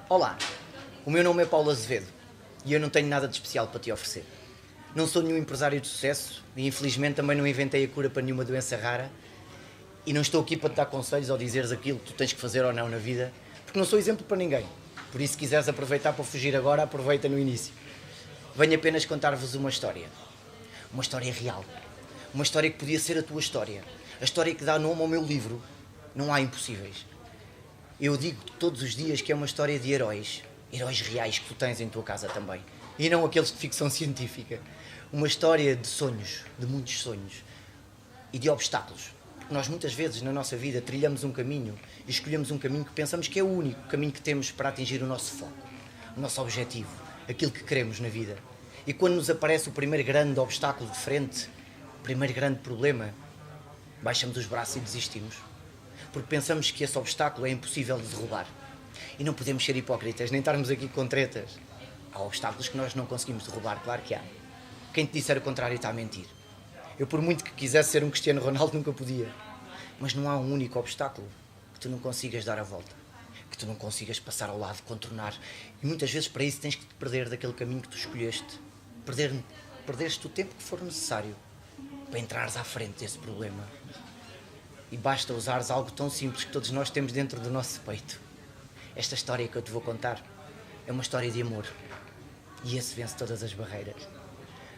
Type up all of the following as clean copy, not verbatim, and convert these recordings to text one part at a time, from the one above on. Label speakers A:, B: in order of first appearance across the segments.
A: Olá, o meu nome é Paulo Azevedo e eu não tenho nada de especial para te oferecer. Não sou nenhum empresário de sucesso e infelizmente também não inventei a cura para nenhuma doença rara e não estou aqui para te dar conselhos ou dizeres aquilo que tu tens que fazer ou não na vida, porque não sou exemplo para ninguém. Por isso, se quiseres aproveitar para fugir agora, aproveita no início. Venho apenas contar-vos uma história. Uma história real. Uma história que podia ser a tua história. A história que dá nome ao meu livro. Não há impossíveis. Eu digo todos os dias que é uma história de heróis. Heróis reais que tu tens em tua casa também. E não aqueles de ficção científica. Uma história de sonhos, de muitos sonhos. E de obstáculos. Porque nós muitas vezes na nossa vida trilhamos um caminho e escolhemos um caminho que pensamos que é o único caminho que temos para atingir o nosso foco, o nosso objetivo, aquilo que queremos na vida. E quando nos aparece o primeiro grande obstáculo de frente, o primeiro grande problema, baixamos os braços e desistimos. Porque pensamos que esse obstáculo é impossível de derrubar. E não podemos ser hipócritas, nem estarmos aqui com tretas. Há obstáculos que nós não conseguimos derrubar, claro que há. Quem te disser o contrário está a mentir. Eu, por muito que quisesse ser um Cristiano Ronaldo, nunca podia. Mas não há um único obstáculo que tu não consigas dar a volta. Que tu não consigas passar ao lado, contornar. E muitas vezes para isso tens que te perder daquele caminho que tu escolheste. Perdeste o tempo que for necessário para entrares à frente desse problema. E basta usares algo tão simples que todos nós temos dentro do nosso peito. Esta história que eu te vou contar é uma história de amor. E esse vence todas as barreiras.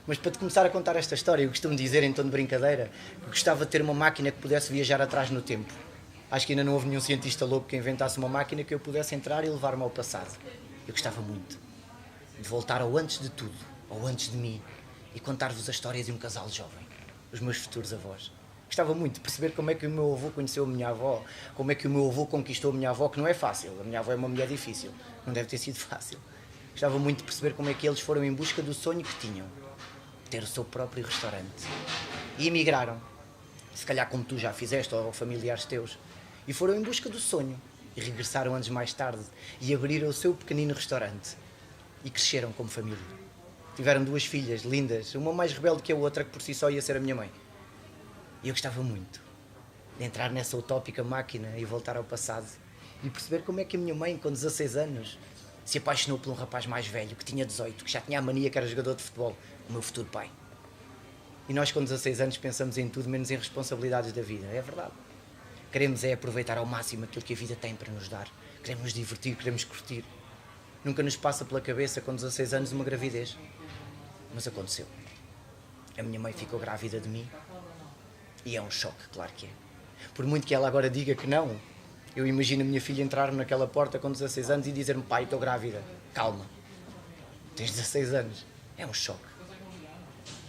A: Mas para te começar a contar esta história, eu costumo dizer em tom de brincadeira que gostava de ter uma máquina que pudesse viajar atrás no tempo. Acho que ainda não houve nenhum cientista louco que inventasse uma máquina que eu pudesse entrar e levar-me ao passado. Eu gostava muito de voltar ao antes de tudo, ao antes de mim, e contar-vos a história de um casal jovem, os meus futuros avós. Gostava muito de perceber como é que o meu avô conheceu a minha avó, como é que o meu avô conquistou a minha avó, que não é fácil. A minha avó é uma mulher difícil, não deve ter sido fácil. Gostava muito de perceber como é que eles foram em busca do sonho que tinham, ter o seu próprio restaurante. E emigraram, se calhar como tu já fizeste, ou familiares teus, e foram em busca do sonho, e regressaram anos mais tarde, e abriram o seu pequenino restaurante, e cresceram como família. Tiveram duas filhas lindas, uma mais rebelde que a outra, que por si só ia ser a minha mãe. E eu gostava muito de entrar nessa utópica máquina e voltar ao passado, e perceber como é que a minha mãe, com 16 anos, se apaixonou por um rapaz mais velho, que tinha 18, que já tinha a mania que era jogador de futebol, o meu futuro pai. E nós com 16 anos pensamos em tudo menos em responsabilidades da vida, é verdade. Queremos é aproveitar ao máximo aquilo que a vida tem para nos dar. Queremos nos divertir, queremos curtir. Nunca nos passa pela cabeça com 16 anos uma gravidez. Mas aconteceu. A minha mãe ficou grávida de mim e é um choque, claro que é. Por muito que ela agora diga que não, eu imagino a minha filha entrar naquela porta com 16 anos e dizer-me: pai, estou grávida. Calma, tens 16 anos. É um choque.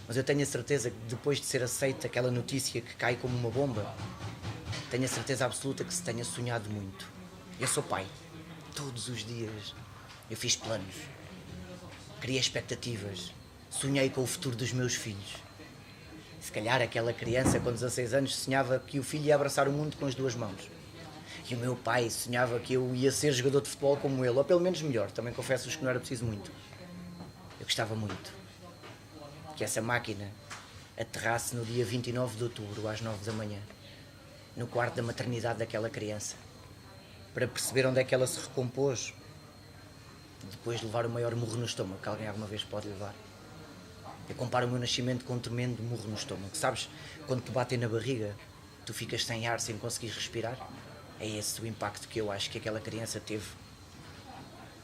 A: Mas eu tenho a certeza que depois de ser aceita aquela notícia que cai como uma bomba, tenho a certeza absoluta que se tenha sonhado muito. Eu sou pai. Todos os dias eu fiz planos, criei expectativas, sonhei com o futuro dos meus filhos. Se calhar aquela criança com 16 anos sonhava que o filho ia abraçar o mundo com as duas mãos. E o meu pai sonhava que eu ia ser jogador de futebol como ele, ou pelo menos melhor. Também confesso-vos que não era preciso muito. Eu gostava muito que essa máquina aterrasse no dia 29 de outubro, às 9 da manhã, no quarto da maternidade daquela criança, para perceber onde é que ela se recompôs, depois de levar o maior murro no estômago que alguém alguma vez pode levar. Eu comparo o meu nascimento com um tremendo murro no estômago. Sabes, quando te batem na barriga, tu ficas sem ar, sem conseguir respirar? É esse o impacto que eu acho que aquela criança teve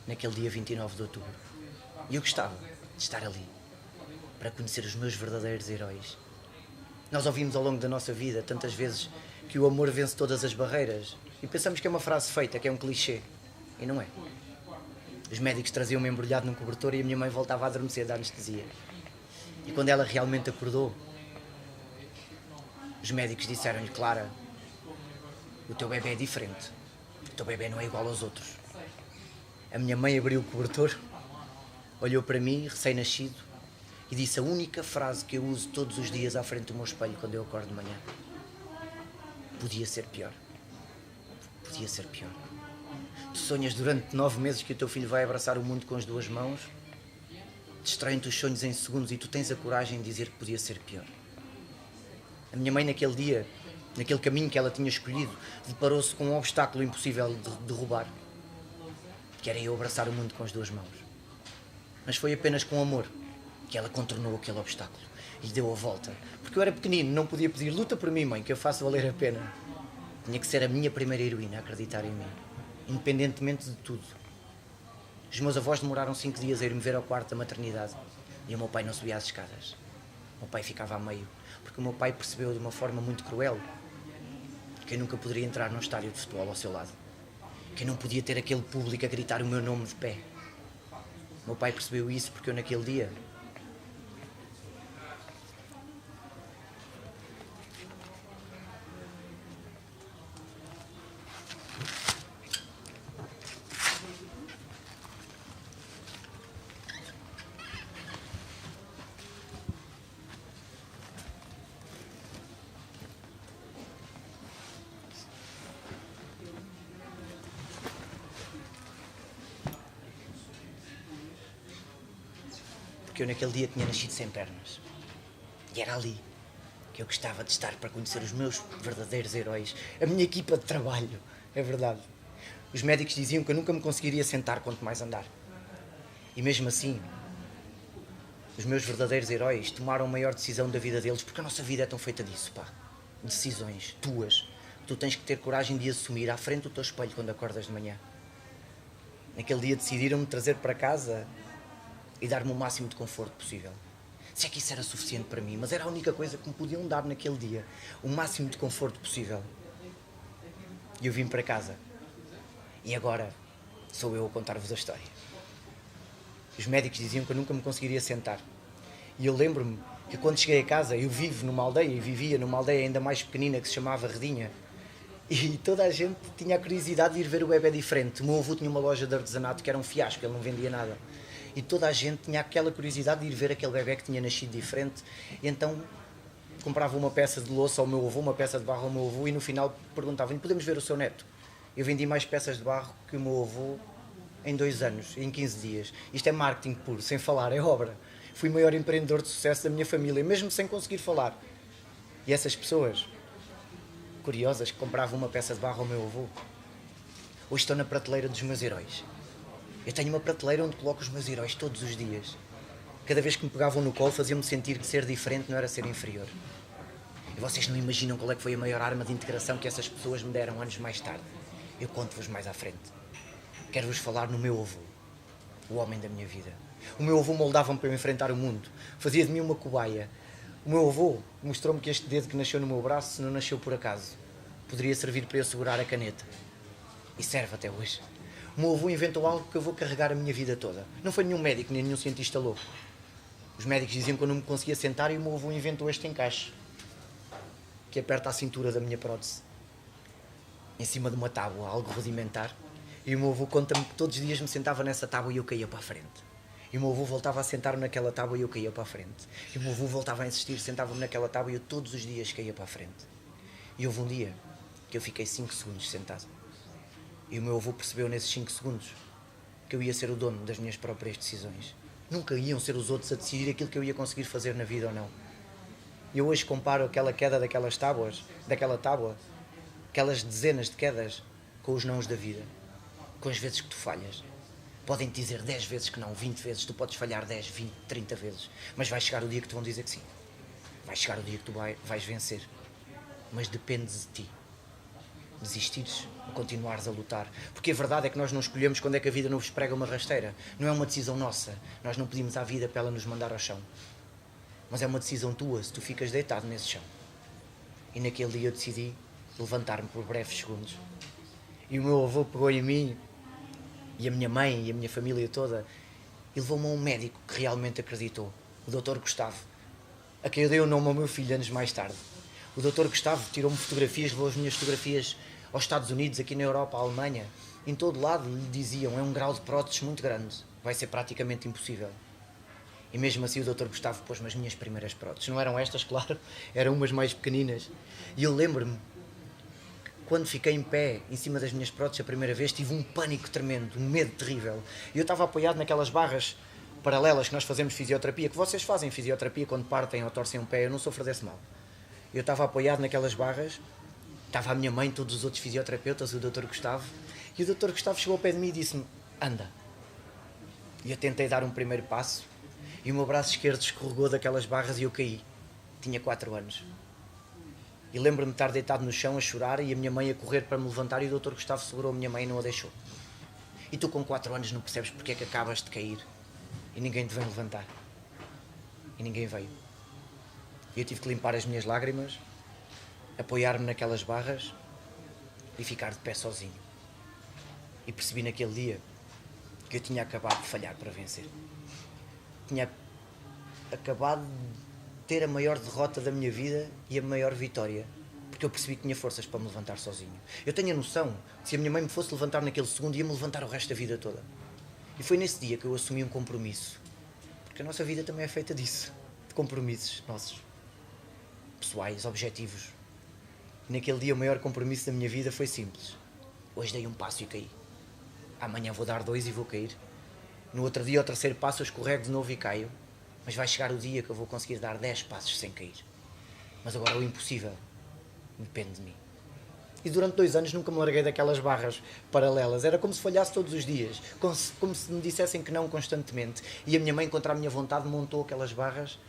A: naquele dia 29 de outubro. E eu gostava de estar ali, para conhecer os meus verdadeiros heróis. Nós ouvimos ao longo da nossa vida tantas vezes que o amor vence todas as barreiras e pensamos que é uma frase feita, que é um clichê. E não é. Os médicos traziam-me embrulhado num cobertor e a minha mãe voltava a adormecer da anestesia. E quando ela realmente acordou, os médicos disseram-lhe: Clara, o teu bebê é diferente. O teu bebê não é igual aos outros. A minha mãe abriu o cobertor, olhou para mim, recém-nascido, e disse a única frase que eu uso todos os dias à frente do meu espelho quando eu acordo de manhã: podia ser pior. Podia ser pior. Tu sonhas durante 9 meses que o teu filho vai abraçar o mundo com as duas mãos, destroem-te os sonhos em segundos e tu tens a coragem de dizer que podia ser pior. A minha mãe naquele dia, naquele caminho que ela tinha escolhido, deparou-se com um obstáculo impossível de derrubar, que era eu abraçar o mundo com as duas mãos. Mas foi apenas com amor que ela contornou aquele obstáculo e deu a volta. Porque eu era pequenino, não podia pedir luta por mim, mãe, que eu faço valer a pena. Tinha que ser a minha primeira heroína a acreditar em mim, independentemente de tudo. Os meus avós demoraram 5 dias a ir-me ver ao quarto da maternidade e o meu pai não subia as escadas. O meu pai ficava a meio, porque o meu pai percebeu de uma forma muito cruel que eu nunca poderia entrar num estádio de futebol ao seu lado, que eu não podia ter aquele público a gritar o meu nome de pé. O meu pai percebeu isso porque eu naquele dia tinha nascido sem pernas. E era ali que eu gostava de estar para conhecer os meus verdadeiros heróis, a minha equipa de trabalho, é verdade. Os médicos diziam que eu nunca me conseguiria sentar quanto mais andar. E mesmo assim, os meus verdadeiros heróis tomaram a maior decisão da vida deles, porque a nossa vida é tão feita disso, pá. Decisões tuas. Tu tens que ter coragem de assumir à frente do teu espelho quando acordas de manhã. Naquele dia decidiram-me trazer para casa e dar-me o máximo de conforto possível. Se é que isso era suficiente para mim, mas era a única coisa que me podiam dar naquele dia. O máximo de conforto possível. E eu vim para casa. E agora sou eu a contar-vos a história. Os médicos diziam que eu nunca me conseguiria sentar. E eu lembro-me que quando cheguei a casa, eu vivo numa aldeia, e vivia numa aldeia ainda mais pequenina que se chamava Redinha. E toda a gente tinha a curiosidade de ir ver o bebé diferente. O meu avô tinha uma loja de artesanato que era um fiasco, ele não vendia nada. E toda a gente tinha aquela curiosidade de ir ver aquele bebé que tinha nascido diferente. E então comprava uma peça de louça ao meu avô, uma peça de barro ao meu avô, e no final perguntavam: podemos ver o seu neto? Eu vendi mais peças de barro que o meu avô em 2 anos, em 15 dias. Isto é marketing puro, sem falar, é obra. Fui o maior empreendedor de sucesso da minha família, mesmo sem conseguir falar. E essas pessoas curiosas que compravam uma peça de barro ao meu avô, hoje estão na prateleira dos meus heróis. Eu tenho uma prateleira onde coloco os meus heróis todos os dias. Cada vez que me pegavam no colo, faziam-me sentir que ser diferente não era ser inferior. E vocês não imaginam qual é que foi a maior arma de integração que essas pessoas me deram anos mais tarde. Eu conto-vos mais à frente. Quero-vos falar no meu avô, o homem da minha vida. O meu avô moldava-me para eu enfrentar o mundo. Fazia de mim uma cobaia. O meu avô mostrou-me que este dedo que nasceu no meu braço não nasceu por acaso. Poderia servir para eu segurar a caneta. E serve até hoje. O meu avô inventou algo que eu vou carregar a minha vida toda. Não foi nenhum médico, nem nenhum cientista louco. Os médicos diziam que eu não me conseguia sentar e o meu avô inventou este encaixe, que aperta a cintura da minha prótese, em cima de uma tábua, algo rudimentar. E o meu avô conta-me que todos os dias me sentava nessa tábua e eu caía para a frente. E o meu avô voltava a sentar-me naquela tábua e eu caía para a frente. E o meu avô voltava a insistir, sentava-me naquela tábua e eu todos os dias caía para a frente. E houve um dia que eu fiquei 5 segundos sentado. E o meu avô percebeu nesses 5 segundos que eu ia ser o dono das minhas próprias decisões. Nunca iam ser os outros a decidir aquilo que eu ia conseguir fazer na vida ou não. E eu hoje comparo aquela queda daquela tábua, aquelas dezenas de quedas, com os nãos da vida. Com as vezes que tu falhas. Podem-te dizer 10 vezes que não, 20 vezes, tu podes falhar 10, 20, 30 vezes. Mas vai chegar o dia que te vão dizer que sim. Vai chegar o dia que tu vais vencer. Mas depende de ti. Desistires ou continuares a lutar. Porque a verdade é que nós não escolhemos quando é que a vida nos prega uma rasteira. Não é uma decisão nossa. Nós não pedimos à vida para ela nos mandar ao chão. Mas é uma decisão tua se tu ficas deitado nesse chão. E naquele dia eu decidi levantar-me por breves segundos. E o meu avô pegou em mim, e a minha mãe e a minha família toda, e levou-me a um médico que realmente acreditou, o Dr. Gustavo, a quem eu dei o nome ao meu filho anos mais tarde. O Dr. Gustavo tirou-me fotografias, levou as minhas fotografias aos Estados Unidos, aqui na Europa, à Alemanha. Em todo lado lhe diziam: é um grau de próteses muito grande, vai ser praticamente impossível. E mesmo assim o Dr. Gustavo pôs-me as minhas primeiras próteses. Não eram estas, claro, eram umas mais pequeninas. E eu lembro-me, quando fiquei em pé, em cima das minhas próteses a primeira vez, tive um pânico tremendo, um medo terrível. E eu estava apoiado naquelas barras paralelas que nós fazemos fisioterapia, que vocês fazem fisioterapia quando partem ou torcem um pé. Eu não sofro desse mal. Eu estava apoiado naquelas barras, estava a minha mãe, todos os outros fisioterapeutas, o Dr. Gustavo, e o Dr. Gustavo chegou ao pé de mim e disse-me: anda. E eu tentei dar um primeiro passo e o meu braço esquerdo escorregou daquelas barras e eu caí. Tinha 4 anos. E lembro-me de estar deitado no chão a chorar e a minha mãe a correr para me levantar e o Dr. Gustavo segurou a minha mãe e não a deixou. E tu com 4 anos não percebes porque é que acabas de cair e ninguém te vem levantar. E ninguém veio. E eu tive que limpar as minhas lágrimas, apoiar-me naquelas barras e ficar de pé sozinho. E percebi naquele dia que eu tinha acabado de falhar para vencer. Tinha acabado de ter a maior derrota da minha vida e a maior vitória, porque eu percebi que tinha forças para me levantar sozinho. Eu tenho a noção que se a minha mãe me fosse levantar naquele segundo, ia-me levantar o resto da vida toda. E foi nesse dia que eu assumi um compromisso, porque a nossa vida também é feita disso, de compromissos nossos, pessoais, objetivos. E naquele dia o maior compromisso da minha vida foi simples. Hoje dei um passo e caí. Amanhã vou dar 2 e vou cair. No outro dia, ao terceiro passo, eu escorrego de novo e caio. Mas vai chegar o dia que eu vou conseguir dar 10 passos sem cair. Mas agora o impossível depende de mim. E durante 2 anos nunca me larguei daquelas barras paralelas. Era como se falhasse todos os dias. Como se me dissessem que não constantemente. E a minha mãe, contra a minha vontade, montou aquelas barras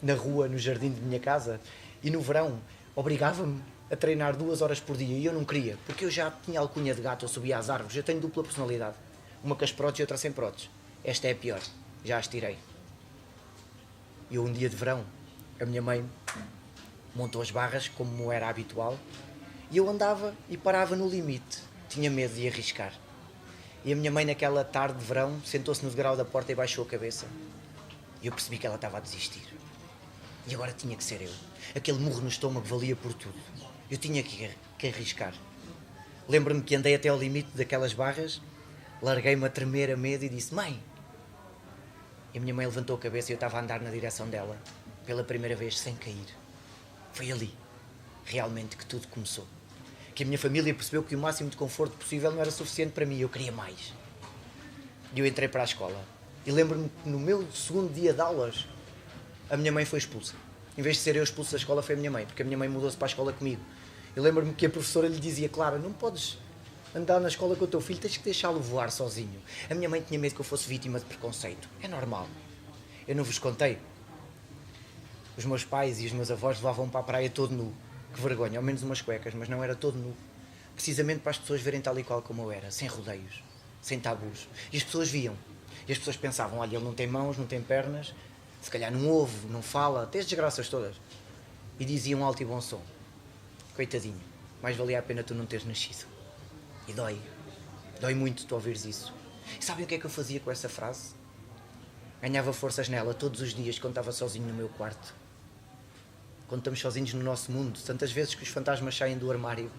A: na rua, no jardim de minha casa. E no verão, obrigava-me a treinar 2 horas por dia. E eu não queria, porque eu já tinha alcunha de gato, eu subia às árvores. Eu tenho dupla personalidade. Uma com as próteses e outra sem próteses. Esta é a pior. Já as tirei. E um dia de verão, a minha mãe montou as barras, como era habitual, e eu andava e parava no limite. Tinha medo de arriscar. E a minha mãe, naquela tarde de verão, sentou-se no degrau da porta e baixou a cabeça. E eu percebi que ela estava a desistir. E agora tinha que ser eu. Aquele murro no estômago valia por tudo. Eu tinha que arriscar. Lembro-me que andei até ao limite daquelas barras, larguei-me a tremer a medo e disse: mãe! E a minha mãe levantou a cabeça e eu estava a andar na direção dela, pela primeira vez, sem cair. Foi ali, realmente, que tudo começou. Que a minha família percebeu que o máximo de conforto possível não era suficiente para mim, eu queria mais. E eu entrei para a escola. E lembro-me que no meu segundo dia de aulas, a minha mãe foi expulsa. Em vez de ser eu expulso da escola, foi a minha mãe, porque a minha mãe mudou-se para a escola comigo. Eu lembro-me que a professora lhe dizia: Clara, não podes andar na escola com o teu filho, tens que deixá-lo voar sozinho. A minha mãe tinha medo que eu fosse vítima de preconceito. É normal. Eu não vos contei. Os meus pais e os meus avós levavam-me para a praia todo nu. Que vergonha, ao menos umas cuecas, mas não era todo nu. Precisamente para as pessoas verem tal e qual como eu era, sem rodeios, sem tabus. E as pessoas viam. E as pessoas pensavam: olha, ele não tem mãos, não tem pernas, se calhar não ouve, não fala, até as desgraças todas. E diziam alto e bom som: coitadinho, mais valia a pena tu não teres nascido. E dói. Dói muito tu ouvires isso. E sabem o que é que eu fazia com essa frase? Ganhava forças nela todos os dias quando estava sozinho no meu quarto. Quando estamos sozinhos no nosso mundo, tantas vezes que os fantasmas saem do armário.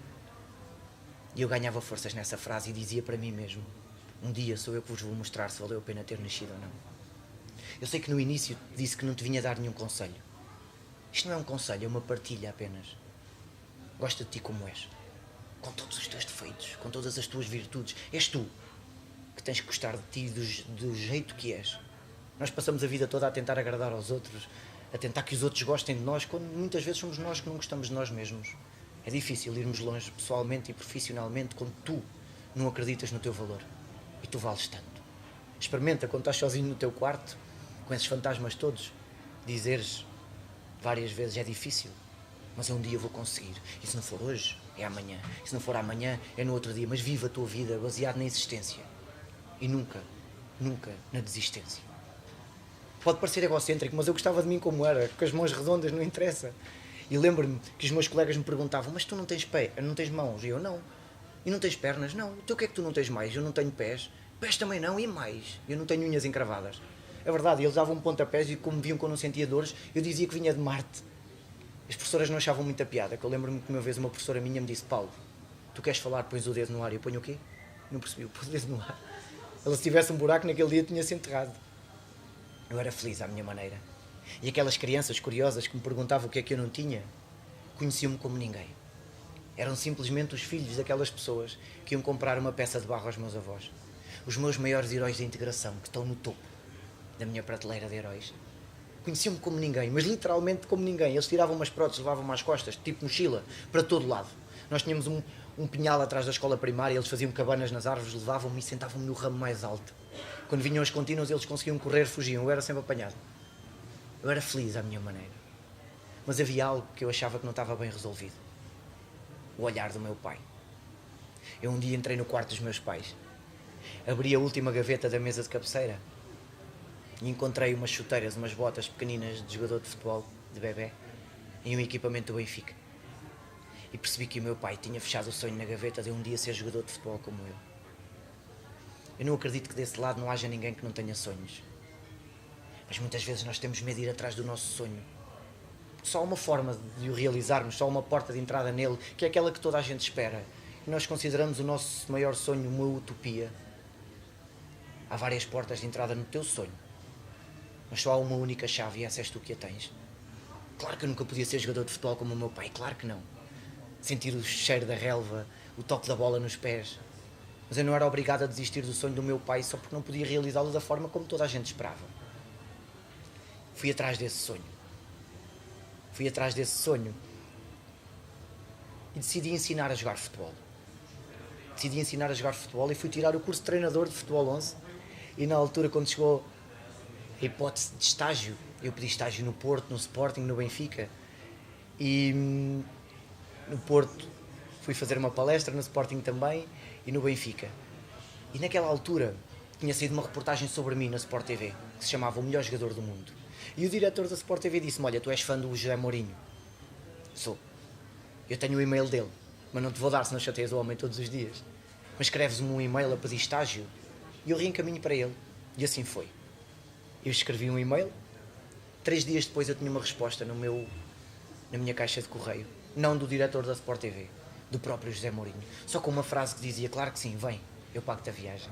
A: E eu ganhava forças nessa frase e dizia para mim mesmo: um dia sou eu que vos vou mostrar se valeu a pena ter nascido ou não. Eu sei que no início disse que não te vinha dar nenhum conselho. Isto não é um conselho, é uma partilha apenas. Gosta de ti como és. Com todos os teus defeitos, com todas as tuas virtudes. És tu que tens que gostar de ti do jeito que és. Nós passamos a vida toda a tentar agradar aos outros, a tentar que os outros gostem de nós, quando muitas vezes somos nós que não gostamos de nós mesmos. É difícil irmos longe pessoalmente e profissionalmente quando tu não acreditas no teu valor. E tu vales tanto. Experimenta quando estás sozinho no teu quarto, com esses fantasmas todos, dizeres várias vezes: é difícil, mas um dia eu vou conseguir. E se não for hoje, é amanhã. E se não for amanhã, é no outro dia. Mas viva a tua vida baseado na existência. E nunca, nunca na desistência. Pode parecer egocêntrico, mas eu gostava de mim como era, com as mãos redondas, não interessa. E lembro-me que os meus colegas me perguntavam: mas tu não tens pé, não tens mãos? E eu: não. E não tens pernas? Não. Então o que é que tu não tens mais? Eu não tenho pés. Pés também não, e mais. Eu não tenho unhas encravadas. É verdade, eles davam-me pontapés e como viam que eu não sentia dores, eu dizia que vinha de Marte. As professoras não achavam muita piada, que eu lembro-me que uma vez uma professora minha me disse: Paulo, tu queres falar, pões o dedo no ar. E eu: ponho o quê? Não percebi, eu pus o dedo no ar. Ela, se tivesse um buraco naquele dia, tinha-se enterrado. Eu era feliz à minha maneira. E aquelas crianças curiosas que me perguntavam o que é que eu não tinha, conheciam-me como ninguém. Eram simplesmente os filhos daquelas pessoas que iam comprar uma peça de barro aos meus avós. Os meus maiores heróis da integração, que estão no topo da minha prateleira de heróis. Conheciam-me como ninguém, mas literalmente como ninguém. Eles tiravam umas próteses, levavam-me às costas, tipo mochila, para todo lado. Nós tínhamos um pinhal atrás da escola primária, eles faziam cabanas nas árvores, levavam-me e sentavam-me no ramo mais alto. Quando vinham as contínuas, eles conseguiam correr, fugiam, eu era sempre apanhado. Eu era feliz à minha maneira. Mas havia algo que eu achava que não estava bem resolvido. O olhar do meu pai. Eu um dia entrei no quarto dos meus pais, abri a última gaveta da mesa de cabeceira e encontrei umas chuteiras, umas botas pequeninas de jogador de futebol, de bebé, e um equipamento do Benfica. E percebi que o meu pai tinha fechado o sonho na gaveta de um dia ser jogador de futebol como eu. Eu não acredito que desse lado não haja ninguém que não tenha sonhos. Mas muitas vezes nós temos medo de ir atrás do nosso sonho. Só há uma forma de o realizarmos, só uma porta de entrada nele, que é aquela que toda a gente espera. E nós consideramos o nosso maior sonho uma utopia. Há várias portas de entrada no teu sonho, mas só há uma única chave e essa és tu que a tens. Claro que eu nunca podia ser jogador de futebol como o meu pai, claro que não. Sentir o cheiro da relva, o toque da bola nos pés. Mas eu não era obrigado a desistir do sonho do meu pai só porque não podia realizá-lo da forma como toda a gente esperava. Fui atrás desse sonho. E decidi ensinar a jogar futebol. E fui tirar o curso de treinador de futebol 11. E na altura, quando chegou a hipótese de estágio, eu pedi estágio no Porto, no Sporting, no Benfica. E no Porto fui fazer uma palestra, no Sporting também e no Benfica. E naquela altura tinha saído uma reportagem sobre mim na Sport TV, que se chamava O Melhor Jogador do Mundo. E o diretor da Sport TV disse-me: olha, tu és fã do José Mourinho? Sou. Eu tenho o e-mail dele, mas não te vou dar, senão chateias o homem todos os dias. Mas escreves-me um e-mail a pedir estágio e eu reencaminho para ele. E assim foi. Eu escrevi um e-mail, 3 dias depois eu tinha uma resposta na minha caixa de correio. Não do diretor da Sport TV, do próprio José Mourinho. Só com uma frase que dizia: claro que sim, vem, eu pago-te a viagem.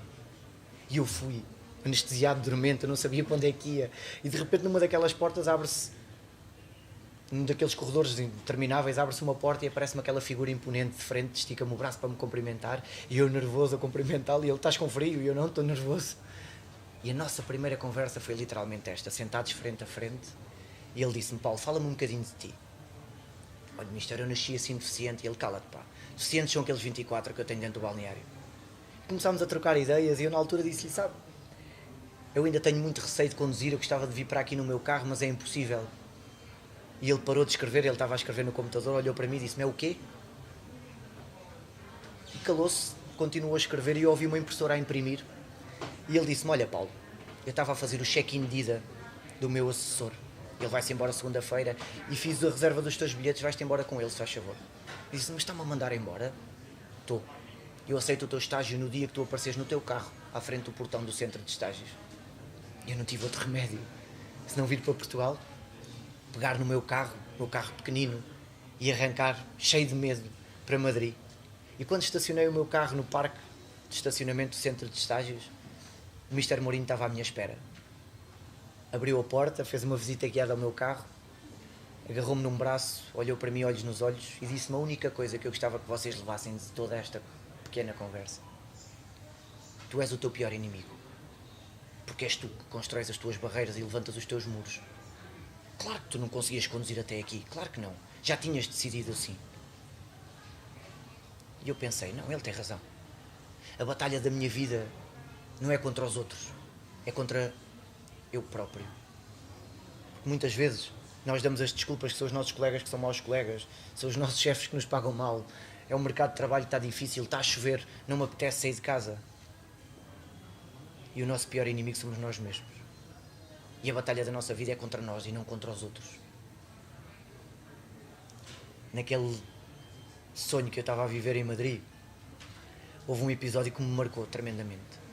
A: E eu fui, anestesiado, dormente, eu não sabia para onde é que ia. E de repente numa daquelas portas abre-se, num daqueles corredores intermináveis, abre-se uma porta e aparece-me aquela figura imponente de frente, estica-me o braço para me cumprimentar, e eu nervoso a cumprimentá-lo, e ele: estás com frio? E eu: não, estou nervoso. E a nossa primeira conversa foi literalmente esta, sentados frente a frente, e ele disse-me: Paulo, fala-me um bocadinho de ti. Olha, mister, eu nasci assim deficiente. E ele: cala-te, pá, deficientes são aqueles 24 que eu tenho dentro do balneário. Começámos a trocar ideias e eu na altura disse-lhe: sabe, eu ainda tenho muito receio de conduzir, eu gostava de vir para aqui no meu carro, mas é impossível. E ele parou de escrever, ele estava a escrever no computador, olhou para mim e disse-me: é o quê? E calou-se, continuou a escrever e eu ouvi uma impressora a imprimir. E ele disse-me: olha, Paulo, eu estava a fazer o check-in de ida do meu assessor. Ele vai-se embora segunda-feira e fiz a reserva dos teus bilhetes, vais-te embora com ele, se faz favor. E disse: mas está-me a mandar embora? Estou. Eu aceito o teu estágio no dia que tu apareces no teu carro, à frente do portão do centro de estágios. E eu não tive outro remédio, se não vir para Portugal, pegar no meu carro pequenino, e arrancar, cheio de medo, para Madrid. E quando estacionei o meu carro no parque de estacionamento do centro de estágios, o Mr. Mourinho estava à minha espera. Abriu a porta, fez uma visita guiada ao meu carro, agarrou-me num braço, olhou para mim, olhos nos olhos, e disse-me a única coisa que eu gostava que vocês levassem de toda esta pequena conversa: tu és o teu pior inimigo, porque és tu que constróis as tuas barreiras e levantas os teus muros. Claro que tu não conseguias conduzir até aqui, claro que não, já tinhas decidido assim. E eu pensei: não, ele tem razão. A batalha da minha vida não é contra os outros, é contra eu próprio. Muitas vezes nós damos as desculpas que são os nossos colegas que são maus colegas, são os nossos chefes que nos pagam mal, é o mercado de trabalho que está difícil, está a chover, não me apetece sair de casa. E o nosso pior inimigo somos nós mesmos. E a batalha da nossa vida é contra nós e não contra os outros. Naquele sonho que eu estava a viver em Madrid, houve um episódio que me marcou tremendamente.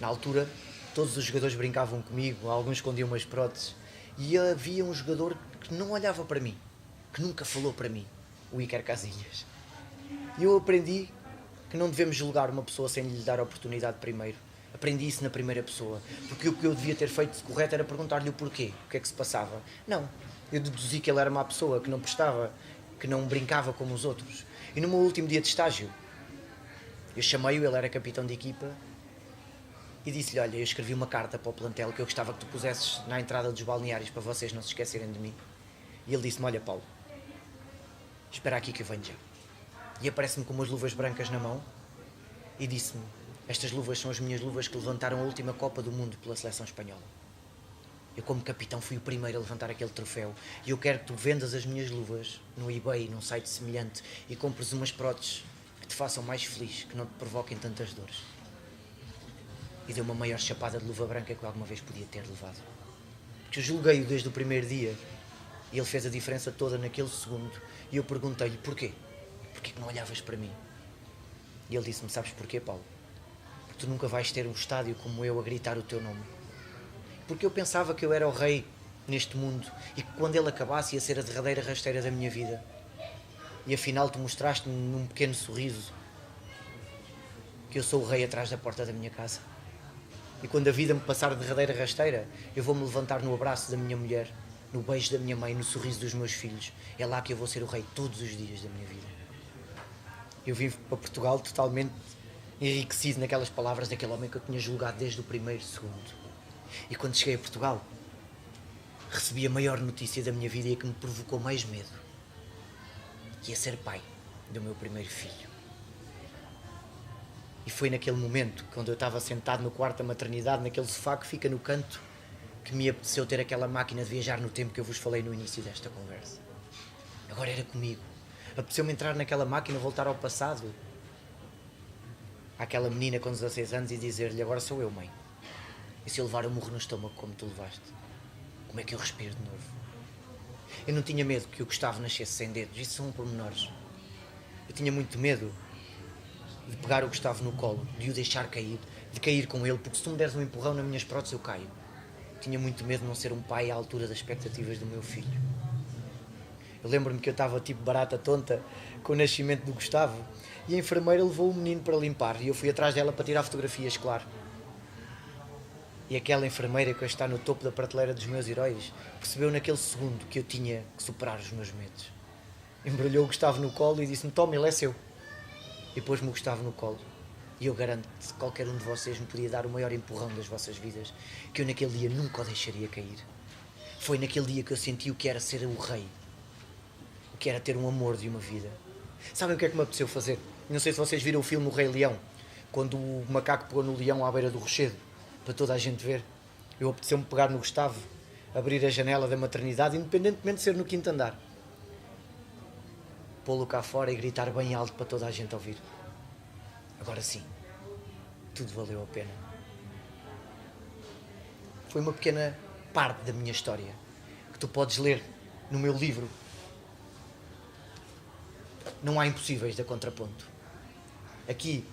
A: Na altura, todos os jogadores brincavam comigo, alguns escondiam umas próteses, e havia um jogador que não olhava para mim, que nunca falou para mim, o Iker Casillas. E eu aprendi que não devemos julgar uma pessoa sem lhe dar a oportunidade primeiro. Aprendi isso na primeira pessoa, porque o que eu devia ter feito de correto era perguntar-lhe o porquê, o que é que se passava. Não, eu deduzi que ele era uma pessoa, que não prestava, que não brincava como os outros. E no meu último dia de estágio, eu chamei-o, ele era capitão de equipa, e disse-lhe: olha, eu escrevi uma carta para o plantel que eu gostava que tu pusesses na entrada dos balneários para vocês não se esquecerem de mim. E ele disse-me: olha, Paulo, espera aqui que eu venho já. e aparece-me com umas luvas brancas na mão e disse-me: estas luvas são as minhas luvas que levantaram a última Copa do Mundo pela seleção espanhola. Eu, como capitão, fui o primeiro a levantar aquele troféu e eu quero que tu vendas as minhas luvas no eBay, num site semelhante, e compres umas próteses que te façam mais feliz, que não te provoquem tantas dores. E deu uma maior chapada de luva branca que eu alguma vez podia ter levado. Porque eu julguei-o desde o primeiro dia e ele fez a diferença toda naquele segundo. E eu perguntei-lhe: porquê? Porquê que não olhavas para mim? E ele disse-me: sabes porquê, Paulo? Porque tu nunca vais ter um estádio como eu a gritar o teu nome. Porque eu pensava que eu era o rei neste mundo e que quando ele acabasse ia ser a derradeira rasteira da minha vida. E afinal tu mostraste-me num pequeno sorriso que eu sou o rei atrás da porta da minha casa. E quando a vida me passar a derradeira rasteira, eu vou-me levantar no abraço da minha mulher, no beijo da minha mãe, no sorriso dos meus filhos. É lá que eu vou ser o rei todos os dias da minha vida. Eu vim para Portugal totalmente enriquecido naquelas palavras daquele homem que eu tinha julgado desde o primeiro segundo. E quando cheguei a Portugal, recebi a maior notícia da minha vida e a que me provocou mais medo, que ia ser pai do meu primeiro filho. E foi naquele momento, quando eu estava sentado no quarto da maternidade, naquele sofá que fica no canto, que me apeteceu ter aquela máquina de viajar no tempo que eu vos falei no início desta conversa. Agora era comigo. Apeteceu-me entrar naquela máquina, voltar ao passado, àquela menina com 16 anos e dizer-lhe: agora sou eu, mãe. E se eu levar um murro no estômago como tu levaste, como é que eu respiro de novo? Eu não tinha medo que o Gustavo nascesse sem dedos, isso são pormenores. Eu tinha muito medo de pegar o Gustavo no colo, de o deixar cair, de cair com ele, porque se tu me deres um empurrão nas minhas próteses eu caio. Eu tinha muito medo de não ser um pai à altura das expectativas do meu filho. Eu lembro-me que eu estava tipo barata tonta com o nascimento do Gustavo e a enfermeira levou o menino para limpar e eu fui atrás dela para tirar fotografias, claro. E aquela enfermeira que hoje está no topo da prateleira dos meus heróis percebeu naquele segundo que eu tinha que superar os meus medos. Embrulhou o Gustavo no colo e disse-me: toma, ele é seu. E pôs-me o Gustavo no colo. E eu garanto-te que qualquer um de vocês me podia dar o maior empurrão das vossas vidas, que eu naquele dia nunca o deixaria cair. Foi naquele dia que eu senti o que era ser o rei. O que era ter um amor de uma vida. Sabem o que é que me apeteceu fazer? Não sei se vocês viram o filme O Rei Leão, quando o macaco pegou no leão à beira do rochedo, para toda a gente ver. Eu apeteceu-me pegar no Gustavo, abrir a janela da maternidade, independentemente de ser no quinto andar, pô-lo cá fora e gritar bem alto para toda a gente ouvir: agora sim, tudo valeu a pena. Foi uma pequena parte da minha história que tu podes ler no meu livro Não Há Impossíveis, da Contraponto. Aqui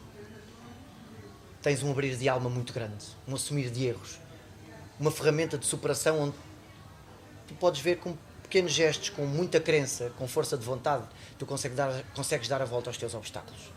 A: tens um abrir de alma muito grande, um assumir de erros, uma ferramenta de superação onde tu podes ver com pequenos gestos, com muita crença, com força de vontade, tu consegues dar a volta aos teus obstáculos.